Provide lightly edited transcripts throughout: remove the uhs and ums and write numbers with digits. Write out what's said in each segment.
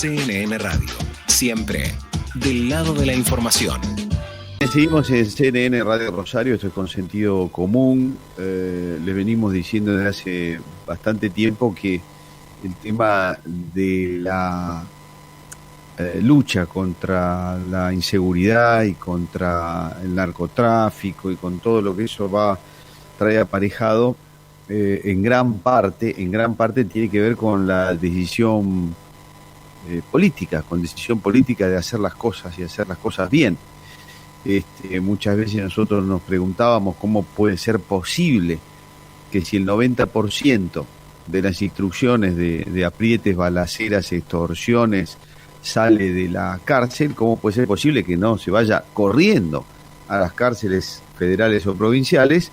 CNN Radio, siempre del lado de la información. Seguimos en CNN Radio Rosario, esto es con sentido común. Les venimos diciendo desde hace bastante tiempo que el tema de la lucha contra la inseguridad y contra el narcotráfico y con todo lo que eso trae aparejado, en gran parte tiene que ver con la decisión política, de hacer las cosas y hacer las cosas bien. Muchas veces nosotros nos preguntábamos cómo puede ser posible que si el 90% de las instrucciones de aprietes, balaceras, extorsiones sale de la cárcel, ¿cómo puede ser posible que no se vaya corriendo a las cárceles federales o provinciales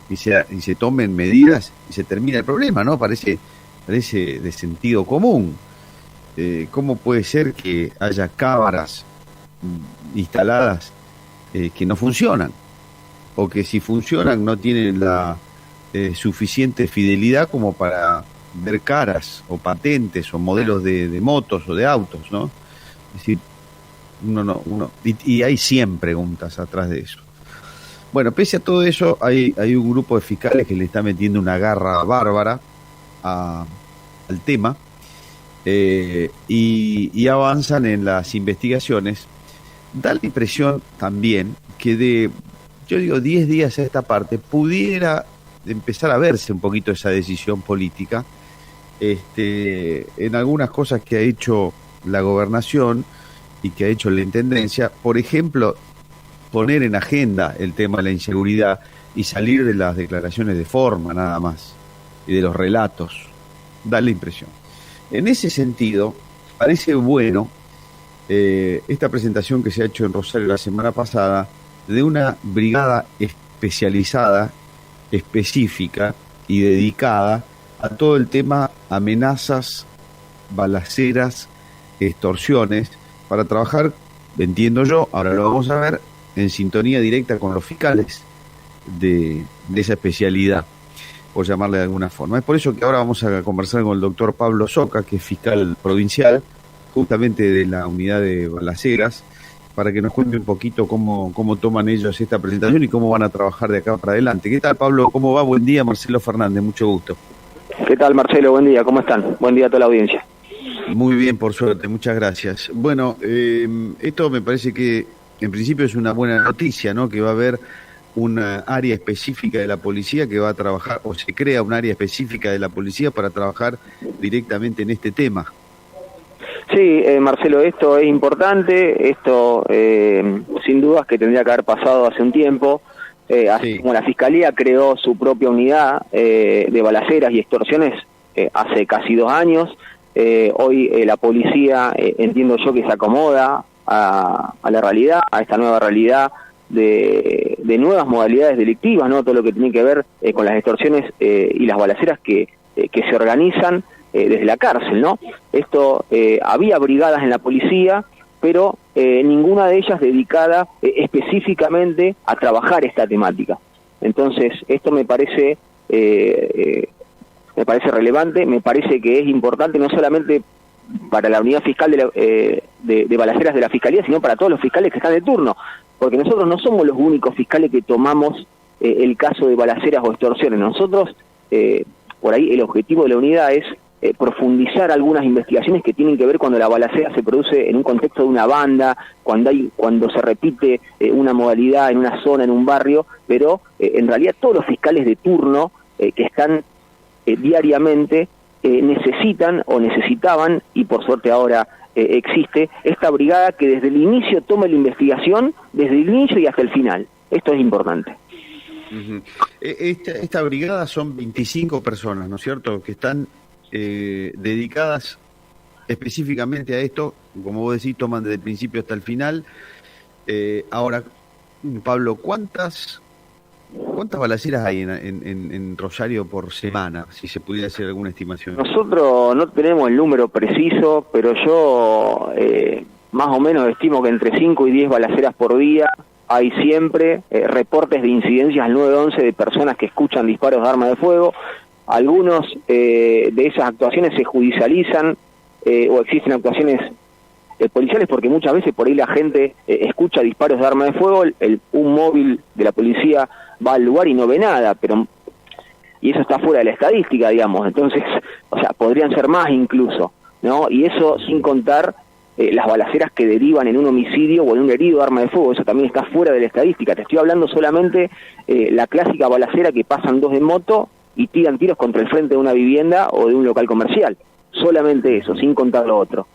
y se tomen medidas y se termina el problema, ¿no? Parece de sentido común. ¿Cómo puede ser que haya cámaras instaladas que no funcionan? O que si funcionan no tienen la suficiente fidelidad como para ver caras o patentes o modelos de motos o de autos, ¿no? Es decir, y hay 100 preguntas atrás de eso. Bueno, pese a todo eso, hay un grupo de fiscales que le está metiendo una garra bárbara al tema y avanzan en las investigaciones. Da la impresión también que 10 días a esta parte pudiera empezar a verse un poquito esa decisión política en algunas cosas que ha hecho la gobernación y que ha hecho la intendencia. Por ejemplo, poner en agenda el tema de la inseguridad y salir de las declaraciones de forma nada más y de los relatos. Da la impresión. En ese sentido, parece bueno esta presentación que se ha hecho en Rosario la semana pasada de una brigada especializada, específica y dedicada a todo el tema amenazas, balaceras, extorsiones, para trabajar, entiendo yo, ahora lo vamos a ver, en sintonía directa con los fiscales de esa especialidad, por llamarle de alguna forma. Es por eso que ahora vamos a conversar con el doctor Pablo Soca, que es fiscal provincial, justamente de la unidad de balaceras, para que nos cuente un poquito cómo toman ellos esta presentación y cómo van a trabajar de acá para adelante. ¿Qué tal, Pablo? ¿Cómo va? Buen día, Marcelo Fernández, mucho gusto. ¿Qué tal, Marcelo? Buen día, ¿cómo están? Buen día a toda la audiencia. Muy bien, por suerte, muchas gracias. Bueno, esto me parece que en principio es una buena noticia, ¿no? Que va a haber una área específica de la policía que va a trabajar, o se crea un área específica de la policía para trabajar directamente en este tema. Sí, Marcelo, esto es importante, esto sin dudas que tendría que haber pasado hace un tiempo, así Sí. como la Fiscalía creó su propia unidad de balaceras y extorsiones hace casi 2 años, hoy la policía entiendo yo que se acomoda a la realidad, a esta nueva realidad de nuevas modalidades delictivas, ¿no? Todo lo que tiene que ver con las extorsiones y las balaceras que se organizan desde la cárcel, ¿no? Esto, había brigadas en la policía, pero ninguna de ellas dedicada específicamente a trabajar esta temática. Entonces, esto me parece relevante, me parece que es importante no solamente para la unidad fiscal de balaceras de la Fiscalía, sino para todos los fiscales que están de turno, porque nosotros no somos los únicos fiscales que tomamos el caso de balaceras o extorsiones. Nosotros, por ahí, el objetivo de la unidad es profundizar algunas investigaciones que tienen que ver cuando la balacera se produce en un contexto de una banda, cuando se repite una modalidad en una zona, en un barrio, pero en realidad todos los fiscales de turno que están diariamente necesitan o necesitaban, y por suerte ahora existe, esta brigada que desde el inicio tome la investigación, desde el inicio y hasta el final. Esto es importante. Uh-huh. Esta brigada son 25 personas, ¿no es cierto?, que están dedicadas específicamente a esto, como vos decís, toman desde el principio hasta el final. Ahora, Pablo, ¿cuántas balaceras hay en Rosario por semana, si se pudiera hacer alguna estimación? Nosotros no tenemos el número preciso, pero yo más o menos estimo que entre 5 y 10 balaceras por día hay siempre, reportes de incidencias al 911 de personas que escuchan disparos de arma de fuego. Algunos de esas actuaciones se judicializan o existen actuaciones policiales, porque muchas veces por ahí la gente escucha disparos de arma de fuego, un móvil de la policía va al lugar y no ve nada, y eso está fuera de la estadística, digamos. Entonces, o sea, podrían ser más incluso, ¿no? Y eso sin contar las balaceras que derivan en un homicidio o en un herido de arma de fuego, eso también está fuera de la estadística. Te estoy hablando solamente la clásica balacera que pasan dos en moto y tiran tiros contra el frente de una vivienda o de un local comercial. Solamente eso, sin contar lo otro.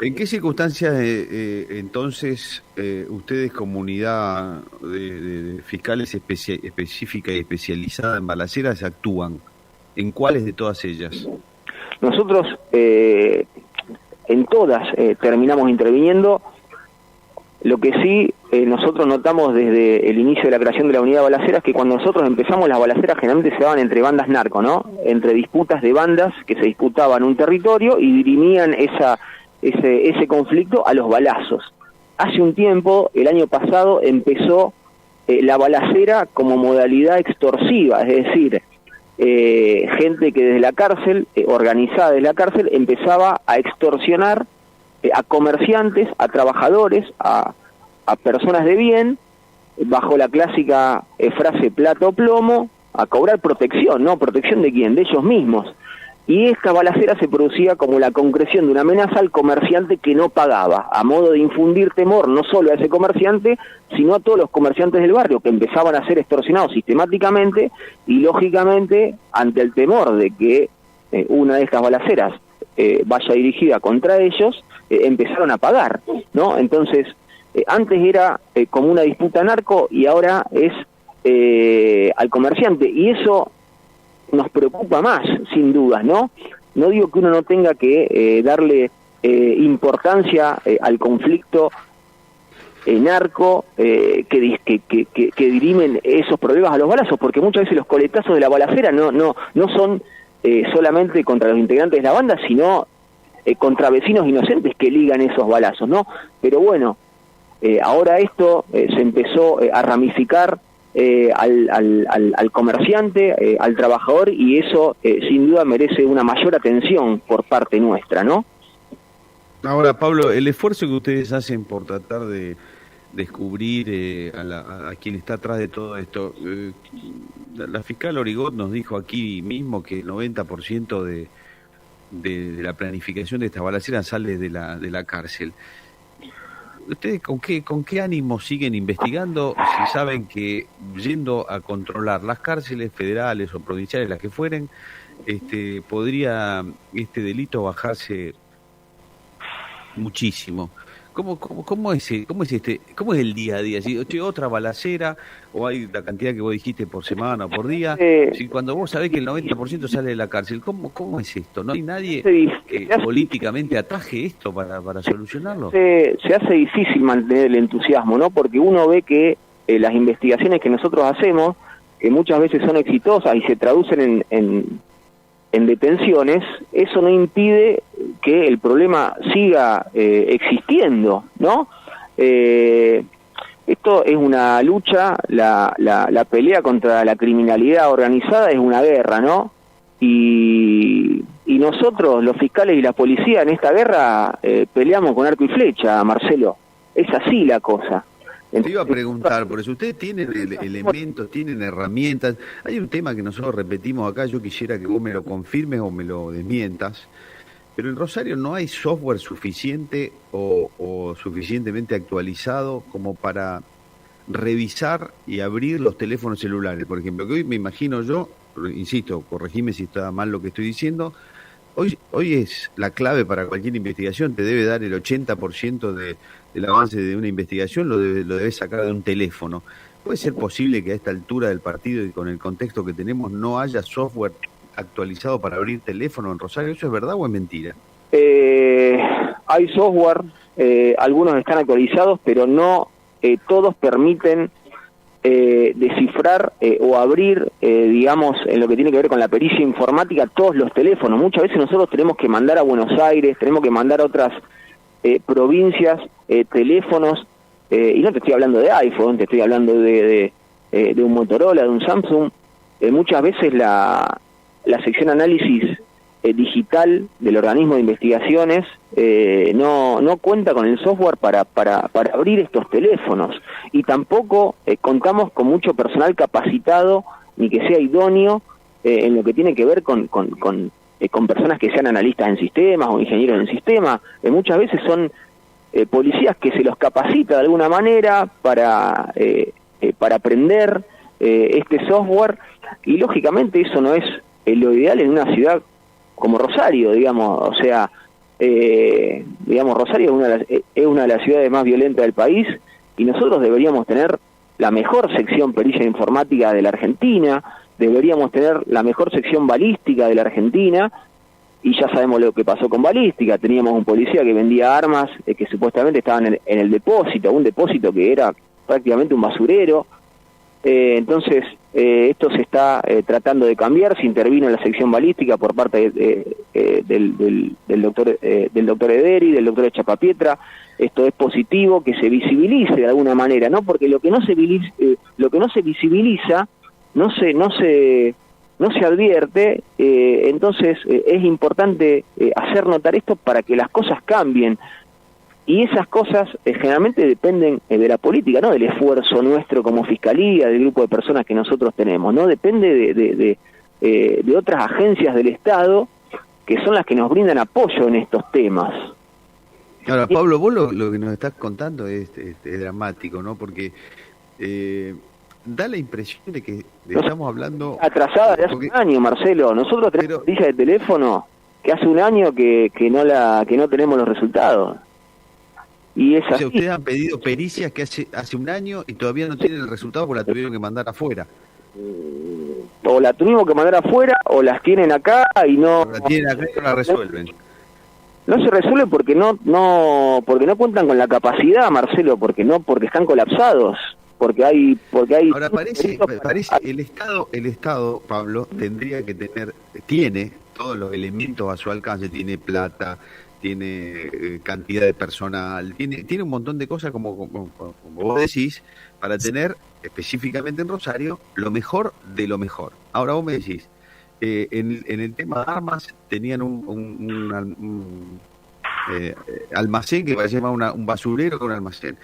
¿En qué circunstancias entonces ustedes, comunidad de fiscales específica y especializada en balaceras, actúan? ¿En cuáles de todas ellas? Nosotros en todas terminamos interviniendo. Lo que sí nosotros notamos desde el inicio de la creación de la unidad de balaceras, que cuando nosotros empezamos, las balaceras generalmente se daban entre bandas narco, ¿no? Entre disputas de bandas que se disputaban un territorio y dirimían ese conflicto a los balazos. Hace un tiempo, el año pasado, empezó la balacera como modalidad extorsiva, es decir, gente que desde la cárcel, organizada desde la cárcel, empezaba a extorsionar a comerciantes, a trabajadores, a personas de bien, bajo la clásica frase plata o plomo, a cobrar protección, ¿no? ¿Protección de quién? De ellos mismos. Y esta balacera se producía como la concreción de una amenaza al comerciante que no pagaba, a modo de infundir temor no solo a ese comerciante, sino a todos los comerciantes del barrio, que empezaban a ser extorsionados sistemáticamente y, lógicamente, ante el temor de que una de estas balaceras vaya dirigida contra ellos, empezaron a pagar, ¿no? Entonces, antes era como una disputa narco y ahora es al comerciante, y eso nos preocupa más, sin dudas, ¿no? No digo que uno no tenga que darle importancia al conflicto narco que dirimen esos problemas a los balazos, porque muchas veces los coletazos de la balacera no son solamente contra los integrantes de la banda, sino contra vecinos inocentes que ligan esos balazos, ¿no? Pero bueno, ahora esto se empezó a ramificar al comerciante, al trabajador, y eso sin duda merece una mayor atención por parte nuestra, ¿no? Ahora, Pablo, el esfuerzo que ustedes hacen por tratar de descubrir a quien está atrás de todo esto, la fiscal Origot nos dijo aquí mismo que el 90% de la planificación de esta balacera sale de la cárcel. ¿Ustedes con qué ánimo siguen investigando si saben que yendo a controlar las cárceles federales o provinciales, las que fueren, podría este delito bajarse muchísimo? ¿Cómo es el día a día? Si otra balacera, o hay la cantidad que vos dijiste por semana o por día, si cuando vos sabés que el 90% sale de la cárcel, ¿cómo es esto? ¿No hay nadie que políticamente ataje esto para solucionarlo? Se hace difícil mantener el entusiasmo, ¿no? Porque uno ve que las investigaciones que nosotros hacemos, que muchas veces son exitosas y se traducen en detenciones, eso no impide que el problema siga existiendo, ¿no? Esto es una lucha, la pelea contra la criminalidad organizada es una guerra, ¿no? Y nosotros, los fiscales y la policía, en esta guerra peleamos con arco y flecha, Marcelo. Es así la cosa. Te iba a preguntar, por eso ustedes tienen elementos, tienen herramientas. Hay un tema que nosotros repetimos acá, yo quisiera que vos me lo confirmes o me lo desmientas, pero en Rosario no hay software suficiente o suficientemente actualizado como para revisar y abrir los teléfonos celulares, por ejemplo, que hoy me imagino yo, insisto, corregime si está mal lo que estoy diciendo, hoy es la clave para cualquier investigación, te debe dar el 80% del avance de una investigación, lo debes sacar de un teléfono. ¿Puede ser posible que a esta altura del partido y con el contexto que tenemos no haya software actualizado para abrir teléfono en Rosario? ¿Eso es verdad o es mentira? Hay software, algunos están actualizados, pero no todos permiten descifrar o abrir, digamos, en lo que tiene que ver con la pericia informática, todos los teléfonos. Muchas veces nosotros tenemos que mandar a Buenos Aires, tenemos que mandar a otras provincias teléfonos, y no te estoy hablando de iPhone, te estoy hablando de un Motorola, de un Samsung. Muchas veces la sección análisis digital del organismo de investigaciones no cuenta con el software para abrir estos teléfonos, y tampoco contamos con mucho personal capacitado ni que sea idóneo en lo que tiene que ver con personas que sean analistas en sistemas o ingenieros en sistemas. Muchas veces son policías que se los capacita de alguna manera para aprender este software, y lógicamente eso no es lo ideal en una ciudad como Rosario, digamos. O sea, digamos, Rosario es una de las ciudades más violentas del país, y nosotros deberíamos tener la mejor sección perilla informática de la Argentina, deberíamos tener la mejor sección balística de la Argentina, y ya sabemos lo que pasó con balística. Teníamos un policía que vendía armas que supuestamente estaban en el depósito, un depósito que era prácticamente un basurero. Entonces, esto se está tratando de cambiar. Se intervino en la sección balística por parte del doctor Ederi, del doctor Echapapietra. Esto es positivo, que se visibilice de alguna manera, ¿no? Porque lo que no se visibiliza no se advierte. Entonces es importante hacer notar esto para que las cosas cambien. Y esas cosas generalmente dependen de la política, no del esfuerzo nuestro como fiscalía, del grupo de personas que nosotros tenemos, no depende de otras agencias del Estado, que son las que nos brindan apoyo en estos temas. Ahora, Pablo, vos lo que nos estás contando es dramático, ¿no? Porque da la impresión de que estamos hablando atrasada de hace un año, Marcelo. Nosotros tenemos lista de teléfono que hace un año que no tenemos los resultados. Y es así. O sea, ustedes han pedido pericias que hace un año y todavía no tienen el resultado porque la tuvieron que mandar afuera. O la tuvimos que mandar afuera, o las tienen acá y no... La tienen acá y no la resuelven. No se resuelve porque no cuentan con la capacidad, Marcelo, porque están colapsados, porque hay Ahora parece el Estado, Pablo, tiene todos los elementos a su alcance, tiene plata, tiene cantidad de personal, tiene un montón de cosas como vos decís, para tener específicamente en Rosario lo mejor de lo mejor. Ahora vos me decís, en el tema de armas tenían un almacén que parecía más un basurero que un almacén.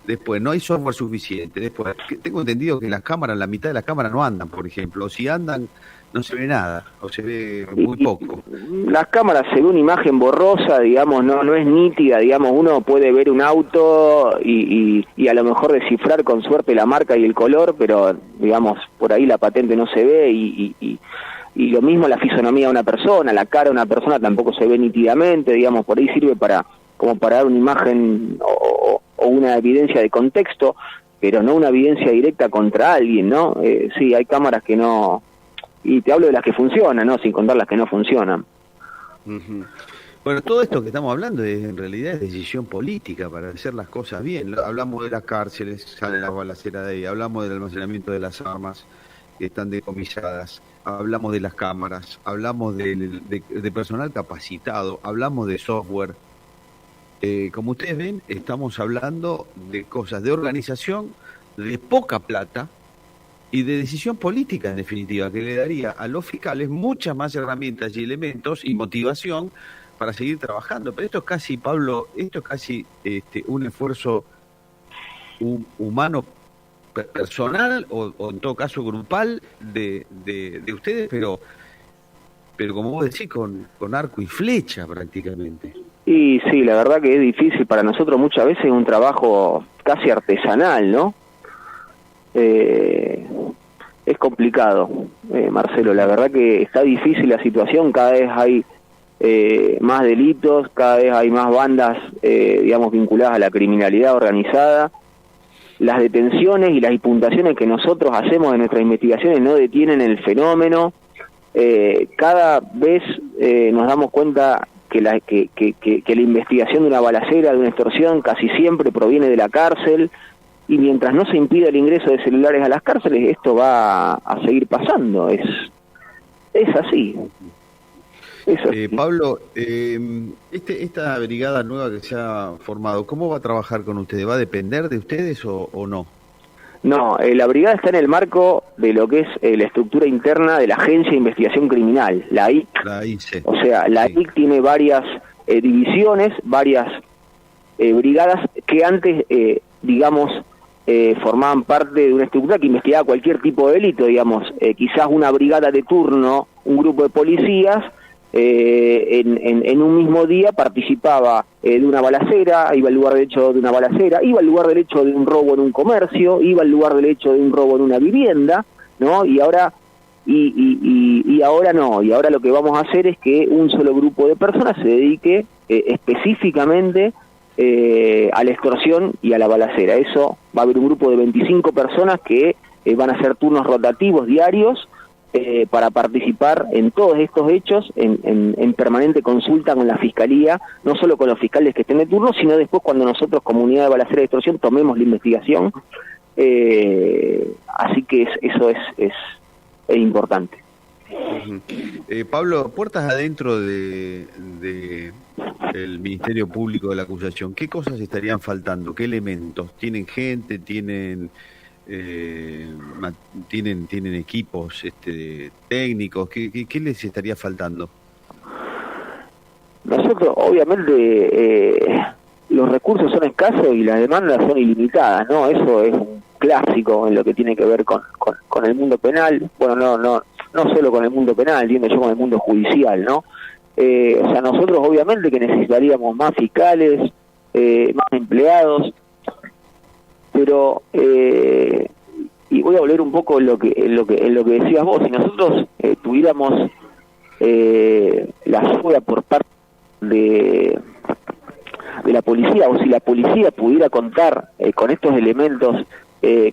Después no hay software suficiente. Después tengo entendido que las cámaras, la mitad de las cámaras no andan, por ejemplo, o si andan no se ve nada, o se ve muy poco. Las cámaras se ve una imagen borrosa, digamos, no es nítida, digamos. Uno puede ver un auto y a lo mejor descifrar con suerte la marca y el color, pero digamos, por ahí la patente no se ve, y lo mismo la fisonomía de una persona, la cara de una persona tampoco se ve nítidamente, digamos. Por ahí sirve como para dar una imagen o una evidencia de contexto, pero no una evidencia directa contra alguien, ¿no? Sí, hay cámaras que no... Y te hablo de las que funcionan, ¿no? Sin contar las que no funcionan. Uh-huh. Bueno, todo esto que estamos hablando en realidad es decisión política para hacer las cosas bien. Hablamos de las cárceles, sale la balacera de ahí, hablamos del almacenamiento de las armas que están decomisadas, hablamos de las cámaras, hablamos de personal capacitado, hablamos de software. Como ustedes ven, estamos hablando de cosas de organización, de poca plata y de decisión política, en definitiva, que le daría a los fiscales muchas más herramientas y elementos y motivación para seguir trabajando. Pero esto es casi, Pablo, un esfuerzo humano personal o en todo caso grupal de ustedes, pero como vos decís, con arco y flecha prácticamente. Y sí, la verdad que es difícil para nosotros, muchas veces es un trabajo casi artesanal, ¿no? Es complicado, Marcelo, la verdad que está difícil la situación, cada vez hay más delitos, cada vez hay más bandas, digamos, vinculadas a la criminalidad organizada. Las detenciones y las imputaciones que nosotros hacemos en nuestras investigaciones no detienen el fenómeno. Cada vez nos damos cuenta que la investigación de una balacera, de una extorsión, casi siempre proviene de la cárcel, y mientras no se impida el ingreso de celulares a las cárceles, esto va a seguir pasando. Es así. Pablo, esta brigada nueva que se ha formado, ¿cómo va a trabajar con ustedes? ¿Va a depender de ustedes o no? No, la brigada está en el marco de lo que es la estructura interna de la Agencia de Investigación Criminal, la AIC. La ICE. O sea, la AIC tiene varias divisiones, varias brigadas que antes, digamos, formaban parte de una estructura que investigaba cualquier tipo de delito, digamos, quizás una brigada de turno, un grupo de policías, en un mismo día participaba de una balacera, iba al lugar del hecho de una balacera, iba al lugar del hecho de un robo en un comercio, iba al lugar del hecho de un robo en una vivienda, ¿no? Y ahora ahora no, y ahora lo que vamos a hacer es que un solo grupo de personas se dedique específicamente a la extorsión y a la balacera. Eso va a haber un grupo de 25 personas que van a hacer turnos rotativos diarios para participar en todos estos hechos, en permanente consulta con la Fiscalía, no solo con los fiscales que estén de turno, sino después cuando nosotros, comunidad de balacera y extorsión, tomemos la investigación. Así que eso es importante. Pablo, puertas adentro de el Ministerio Público de la Acusación, ¿qué cosas estarían faltando? ¿Qué elementos? ¿Tienen gente? ¿Tienen equipos técnicos? ¿Qué les estaría faltando? Nosotros, obviamente, los recursos son escasos y las demandas son ilimitadas, ¿no? Eso es un clásico en lo que tiene que ver con el mundo penal. Bueno, no solo con el mundo penal, entiendo yo, con el mundo judicial, ¿no? O sea, nosotros obviamente que necesitaríamos más fiscales, más empleados, pero y voy a volver un poco en lo que decías vos. Si nosotros tuviéramos la ayuda por parte de la policía, o si la policía pudiera contar con estos elementos,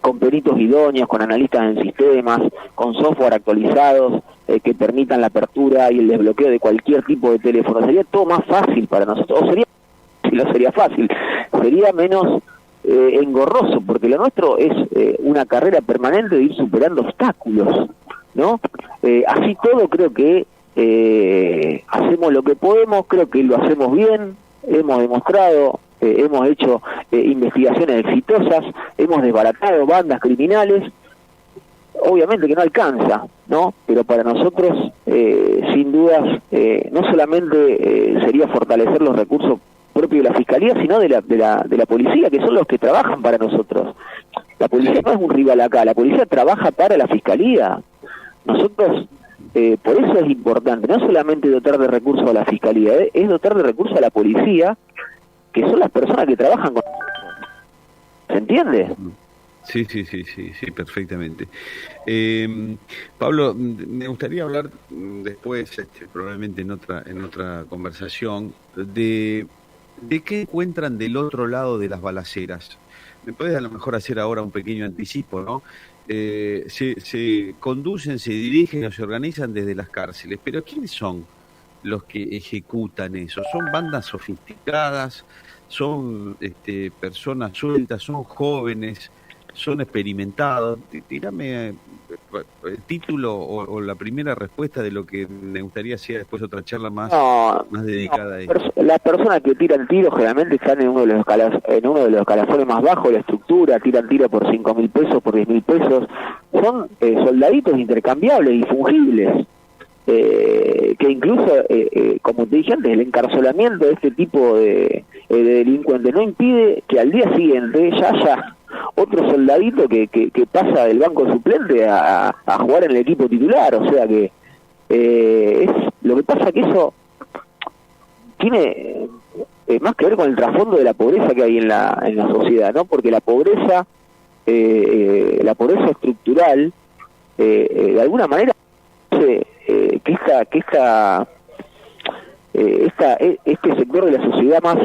con peritos idóneos, con analistas en sistemas, con software actualizados que permitan la apertura y el desbloqueo de cualquier tipo de teléfono, sería todo más fácil para nosotros. O sería fácil, sería menos engorroso, porque lo nuestro es una carrera permanente de ir superando obstáculos, ¿no? Así todo, creo que hacemos lo que podemos, creo que lo hacemos bien, hemos demostrado, hemos hecho investigaciones exitosas, hemos desbaratado bandas criminales. Obviamente que no alcanza, ¿no? Pero para nosotros, sin dudas, no solamente sería fortalecer los recursos propios de la Fiscalía, sino de la policía, que son los que trabajan para nosotros. La policía no es un rival acá, la policía trabaja para la Fiscalía. Nosotros, por eso es importante, no solamente dotar de recursos a la Fiscalía, es dotar de recursos a la policía, que son las personas que trabajan con nosotros. ¿Se entiende? Sí, perfectamente. Pablo, me gustaría hablar después, probablemente en otra conversación, de qué encuentran del otro lado de las balaceras. Me puedes a lo mejor hacer ahora un pequeño anticipo, ¿no? Se conducen, se dirigen o se organizan desde las cárceles, pero ¿quiénes son los que ejecutan eso? ¿Son bandas sofisticadas? ¿Son personas sueltas? ¿Son jóvenes? ¿Son experimentados? Tírame el título o la primera respuesta de lo que me gustaría sea después otra charla más dedicada a eso. Las personas que tiran tiros generalmente están en uno de los escalafones más bajos de la estructura, tiran tiros por 5.000 pesos, por 10.000 pesos. Son soldaditos intercambiables y fungibles. Que incluso, como te dije antes, el encarcelamiento de este tipo de delincuentes no impide que al día siguiente ya haya otro soldadito que pasa del banco suplente a jugar en el equipo titular. O sea que es lo que pasa, que eso tiene más que ver con el trasfondo de la pobreza que hay en la sociedad, ¿no? Porque la pobreza estructural de alguna manera este sector de la sociedad más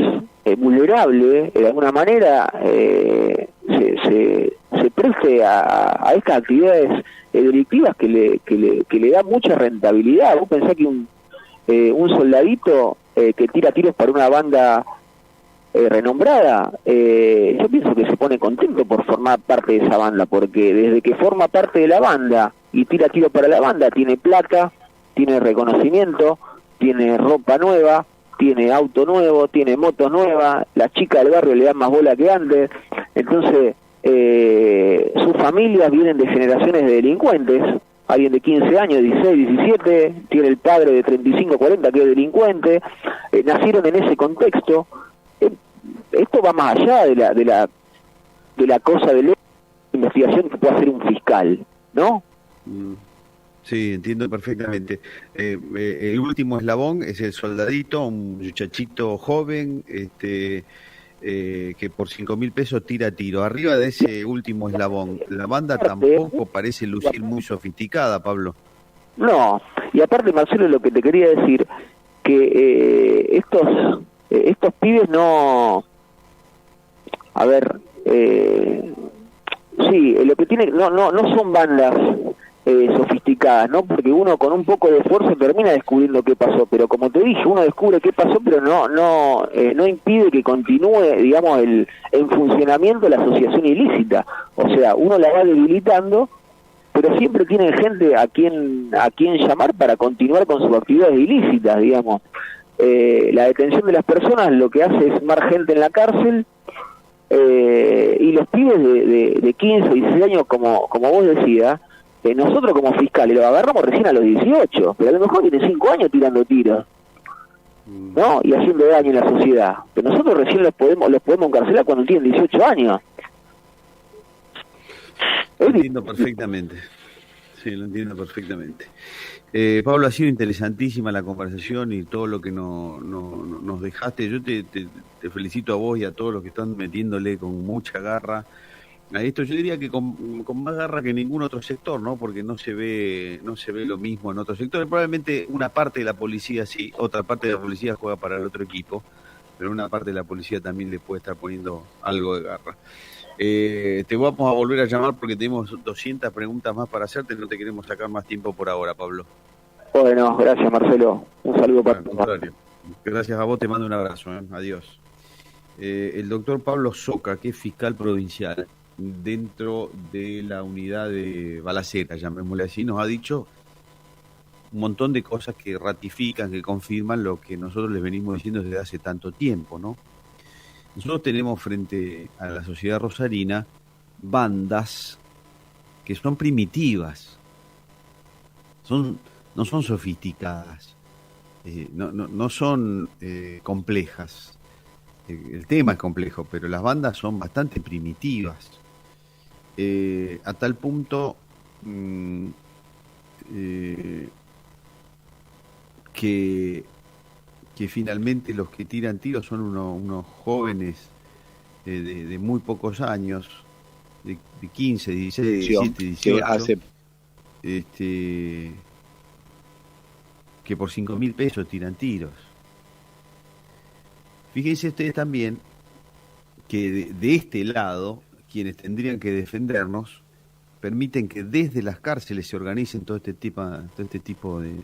vulnerable, de alguna manera se preste a estas actividades delictivas que le da mucha rentabilidad. Vos pensás que un soldadito que tira tiros para una banda renombrada, yo pienso que se pone contento por formar parte de esa banda, porque desde que forma parte de la banda y tira tiro para la banda, tiene plata, tiene reconocimiento, tiene ropa nueva, tiene auto nuevo, tiene moto nueva, las chicas del barrio le dan más bola que antes. Entonces, sus familias vienen de generaciones de delincuentes, alguien de 15 años, 16, 17, tiene el padre de 35, 40 que es delincuente, nacieron en ese contexto. Esto va más allá de la cosa de la investigación que puede hacer un fiscal, ¿no? Sí, entiendo perfectamente. El último eslabón es el soldadito, un muchachito joven, que por 5.000 pesos tira tiro. Arriba de ese último eslabón, la banda tampoco parece lucir muy sofisticada, Pablo. No, y aparte, Marcelo, lo que te quería decir, que estos pibes no... A ver, sí, lo que tiene... No son bandas sofisticadas, ¿no? Porque uno con un poco de esfuerzo termina descubriendo qué pasó, pero como te dije, uno descubre qué pasó, pero no impide que continúe, digamos, el funcionamiento de la asociación ilícita. O sea, uno la va debilitando, pero siempre tienen gente a quien llamar para continuar con sus actividades ilícitas, digamos. La detención de las personas lo que hace es más gente en la cárcel, y los pibes de 15, 16 años, como vos decías, nosotros como fiscales lo agarramos recién a los 18, pero a lo mejor tiene 5 años tirando tiros, ¿no? Y haciendo daño en la sociedad. Pero nosotros recién los podemos encarcelar cuando tienen 18 años. Lo entiendo perfectamente. Sí, lo entiendo perfectamente. Pablo, ha sido interesantísima la conversación y todo lo que nos dejaste. Yo te felicito a vos y a todos los que están metiéndole con mucha garra a esto. Yo diría que con más garra que ningún otro sector, ¿no? Porque no se ve lo mismo en otros sectores. Probablemente una parte de la policía sí, otra parte de la policía juega para el otro equipo, pero una parte de la policía también le puede estar poniendo algo de garra. Te vamos a volver a llamar porque tenemos 200 preguntas más para hacerte, no te queremos sacar más tiempo por ahora, Pablo. Bueno, gracias, Marcelo. Un saludo para todos. Gracias a vos, te mando un abrazo. Adiós. El doctor Pablo Soca, que es fiscal provincial dentro de la unidad de balacera, llamémosle así, nos ha dicho un montón de cosas que ratifican, que confirman lo que nosotros les venimos diciendo desde hace tanto tiempo, ¿no? Nosotros tenemos frente a la sociedad rosarina bandas que son primitivas, no son sofisticadas, no son complejas. El tema es complejo, pero las bandas son bastante primitivas. A tal punto que finalmente los que tiran tiros son unos jóvenes de muy pocos años, de 15, 16, 17, 18, que por 5.000 pesos tiran tiros. Fíjense ustedes también que de este lado, quienes tendrían que defendernos, permiten que desde las cárceles se organicen todo este tipo de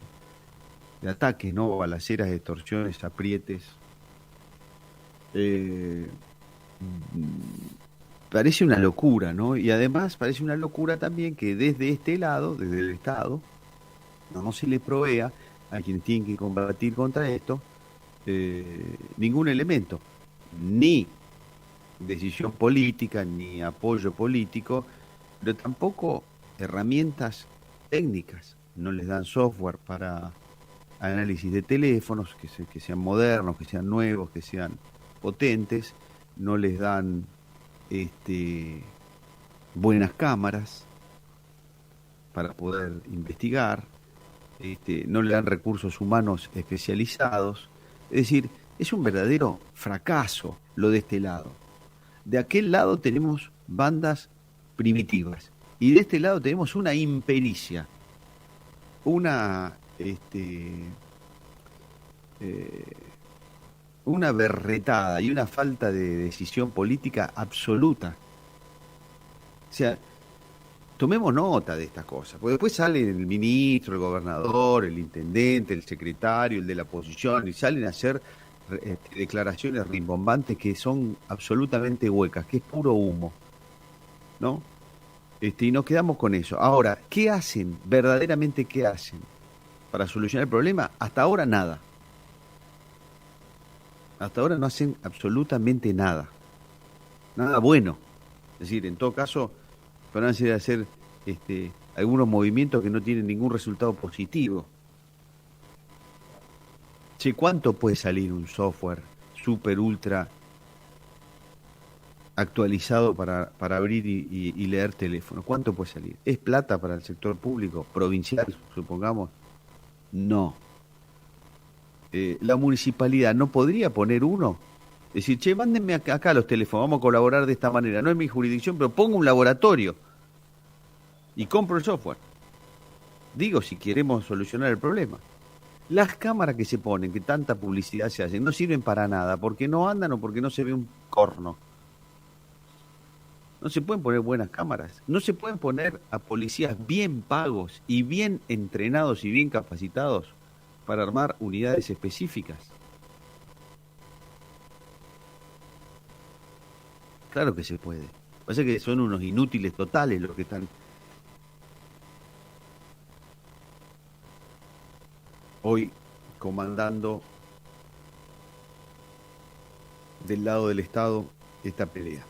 ataques, ¿no? Balaceras, extorsiones, aprietes. Parece una locura, ¿no? Y además parece una locura también que desde este lado, desde el Estado, no se le provea a quienes tienen que combatir contra esto ningún elemento, ni decisión política, ni apoyo político, pero tampoco herramientas técnicas. No les dan software para análisis de teléfonos que sean modernos, que sean nuevos, que sean potentes. No les dan buenas cámaras para poder investigar. No le dan recursos humanos especializados. Es decir, es un verdadero fracaso lo de este lado. De aquel lado tenemos bandas primitivas y de este lado tenemos una impericia, una berretada y una falta de decisión política absoluta. O sea, tomemos nota de estas cosas, porque después sale el ministro, el gobernador, el intendente, el secretario, el de la oposición, y salen a hacer declaraciones rimbombantes que son absolutamente huecas, que es puro humo, ¿no? Y nos quedamos con eso. Ahora, ¿qué hacen? Verdaderamente, ¿qué hacen para solucionar el problema? Hasta ahora nada. Hasta ahora no hacen absolutamente nada. Nada bueno. decir, en todo caso, van a hacer algunos movimientos que no tienen ningún resultado positivo. Che, ¿cuánto puede salir un software super ultra actualizado para abrir y leer teléfono? ¿Cuánto puede salir? ¿Es plata para el sector público, provincial, supongamos? No. La municipalidad no podría poner uno. Decir, che, mándenme acá los teléfonos, vamos a colaborar de esta manera. No es mi jurisdicción, pero pongo un laboratorio y compro el software. Digo, si queremos solucionar el problema. Las cámaras que se ponen, que tanta publicidad se hace, no sirven para nada, porque no andan o porque no se ve un corno. No se pueden poner buenas cámaras. No se pueden poner a policías bien pagos y bien entrenados y bien capacitados para armar unidades específicas. Claro que se puede. Pasa que son unos inútiles totales los que están hoy comandando del lado del Estado esta pelea.